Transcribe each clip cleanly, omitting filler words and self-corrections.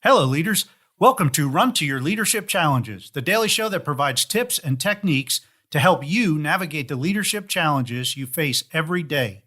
Hello, leaders. Welcome to Run to Your Leadership Challenges, the daily show that provides tips and techniques to help you navigate the leadership challenges you face every day.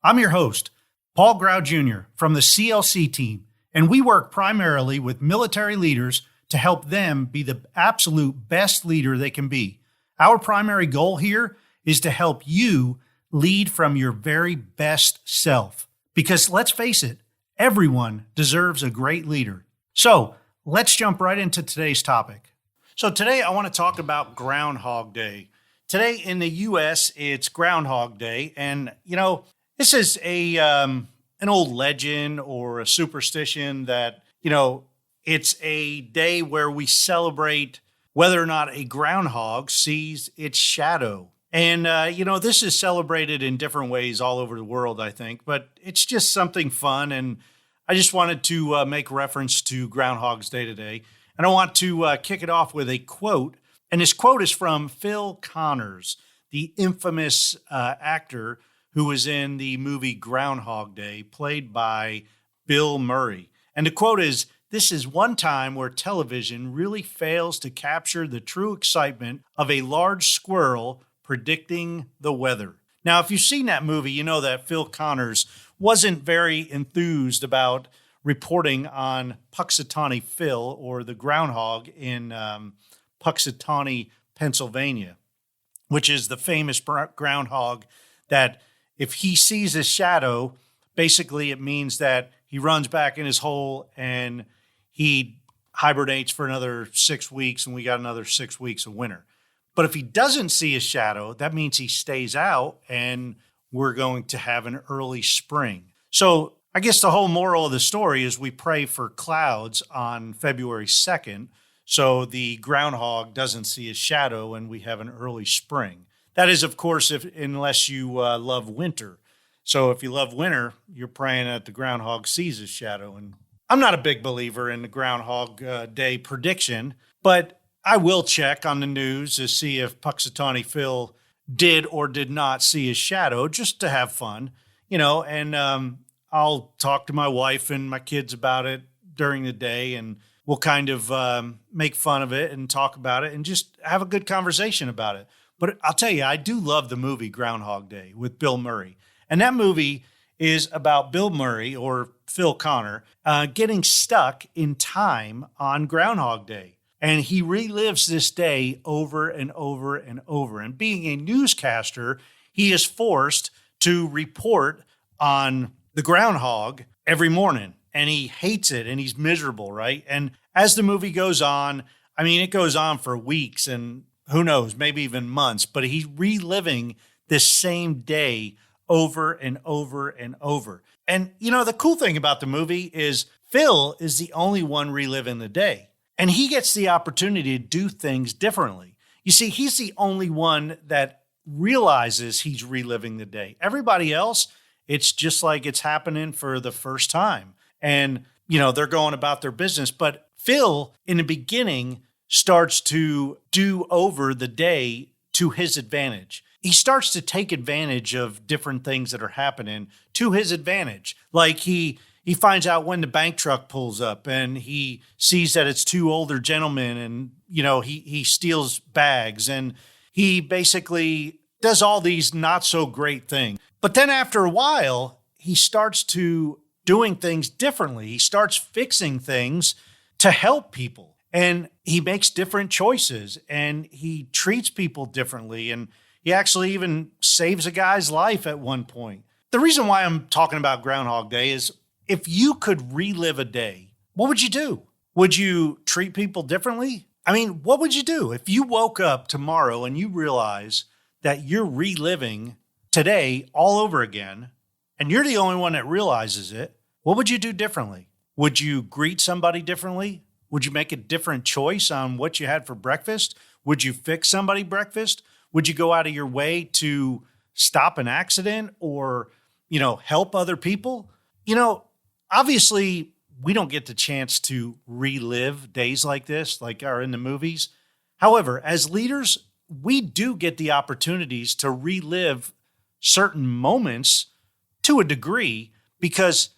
I'm your host, Paul Grau Jr. from the CLC Team, and we work primarily with military leaders to help them be the absolute best leader they can be. Our primary goal here is to help you lead from your very best self. Because let's face it, everyone deserves a great leader. So let's jump right into today's topic. So today I want to talk about Groundhog Day. Today in the U.S., it's Groundhog Day. And, this is an old legend or a superstition that, it's a day where we celebrate whether or not a groundhog sees its shadow. And, this is celebrated in different ways all over the world, I think, but it's just something fun. And I just wanted to make reference to Groundhog's Day today. And I want to kick it off with a quote. And this quote is from Phil Connors, the infamous actor who was in the movie Groundhog Day, played by Bill Murray. And the quote is, "This is one time where television really fails to capture the true excitement of a large squirrel predicting the weather." Now, if you've seen that movie, you know that Phil Connors wasn't very enthused about reporting on Puxatawny Phil, or the groundhog in Puxatawny, Pennsylvania, which is the famous groundhog that if he sees his shadow, basically it means that he runs back in his hole and he hibernates for another 6 weeks, and we got another 6 weeks of winter. But if he doesn't see his shadow, that means he stays out and we're going to have an early spring. So I guess the whole moral of the story is we pray for clouds on February 2nd so the groundhog doesn't see his shadow and we have an early spring. That is, of course, unless you love winter. So if you love winter, you're praying that the groundhog sees his shadow. And I'm not a big believer in the Groundhog Day prediction, but I will check on the news to see if Puxatawny Phil did or did not see his shadow, just to have fun, and I'll talk to my wife and my kids about it during the day, and we'll kind of make fun of it and talk about it and just have a good conversation about it. But I'll tell you, I do love the movie Groundhog Day with Bill Murray. And that movie is about Bill Murray, or Phil Connor, getting stuck in time on Groundhog Day. And he relives this day over and over and over. And being a newscaster, he is forced to report on the groundhog every morning. And he hates it and he's miserable, right? And as the movie goes on, it goes on for weeks and who knows, maybe even months, but he's reliving this same day over and over and over. And, the cool thing about the movie is Phil is the only one reliving the day. And he gets the opportunity to do things differently. You see, he's the only one that realizes he's reliving the day. Everybody else, it's just like it's happening for the first time. And, they're going about their business. But Phil, in the beginning, starts to do over the day to his advantage. He starts to take advantage of different things that are happening to his advantage. Like he finds out when the bank truck pulls up and he sees that it's two older gentlemen and, he steals bags and he basically does all these not so great things. But then after a while, he starts to doing things differently. He starts fixing things to help people and he makes different choices and he treats people differently. And he actually even saves a guy's life at one point. The reason why I'm talking about Groundhog Day is if you could relive a day, what would you do? Would you treat people differently? What would you do if you woke up tomorrow and you realize that you're reliving today all over again and you're the only one that realizes it? What would you do differently? Would you greet somebody differently? Would you make a different choice on what you had for breakfast? Would you fix somebody breakfast? Would you go out of your way to stop an accident or, help other people? Obviously, we don't get the chance to relive days like this, like are in the movies. However, as leaders, we do get the opportunities to relive certain moments to a degree because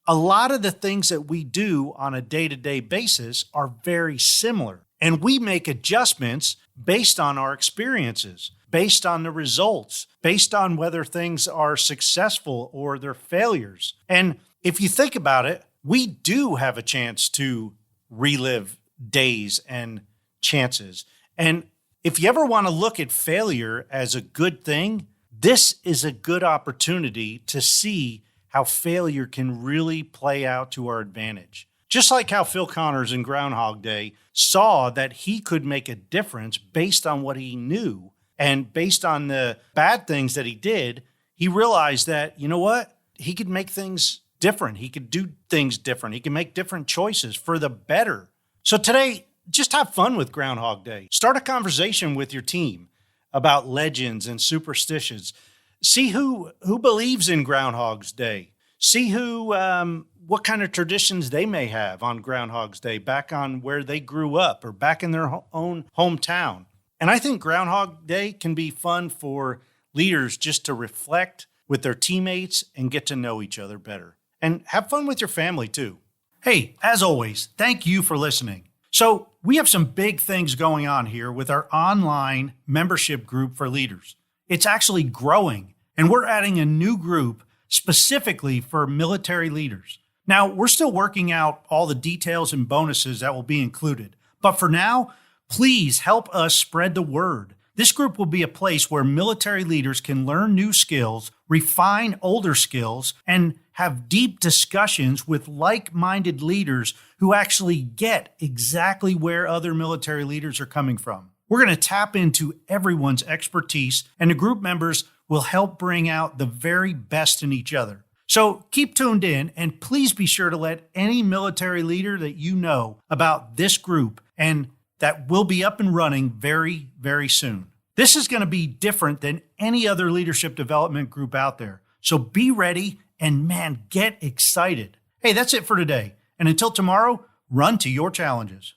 a lot of the things that we do on a day-to-day basis are very similar. And we make adjustments based on our experiences, based on the results, based on whether things are successful or they're failures. And if you think about it, we do have a chance to relive days and chances. And if you ever want to look at failure as a good thing, this is a good opportunity to see how failure can really play out to our advantage. Just like how Phil Connors in Groundhog Day saw that he could make a difference based on what he knew and based on the bad things that he did, he realized that, you know what? He could make things different. He could do things different. He can make different choices for the better. So today, just have fun with Groundhog Day. Start a conversation with your team about legends and superstitions. See who believes in Groundhog's Day. See what kind of traditions they may have on Groundhog's Day back on where they grew up or back in their own hometown. And I think Groundhog Day can be fun for leaders just to reflect with their teammates and get to know each other better. And have fun with your family too. Hey, as always, thank you for listening. So we have some big things going on here with our online membership group for leaders. It's actually growing, and we're adding a new group specifically for military leaders. Now, we're still working out all the details and bonuses that will be included. But for now, please help us spread the word. This group will be a place where military leaders can learn new skills, refine older skills, and have deep discussions with like-minded leaders who actually get exactly where other military leaders are coming from. We're going to tap into everyone's expertise, and the group members will help bring out the very best in each other. So keep tuned in, and please be sure to let any military leader that you know about this group, and that will be up and running very, very soon. This is going to be different than any other leadership development group out there. So be ready and, man, get excited. Hey, that's it for today. And until tomorrow, run to your challenges.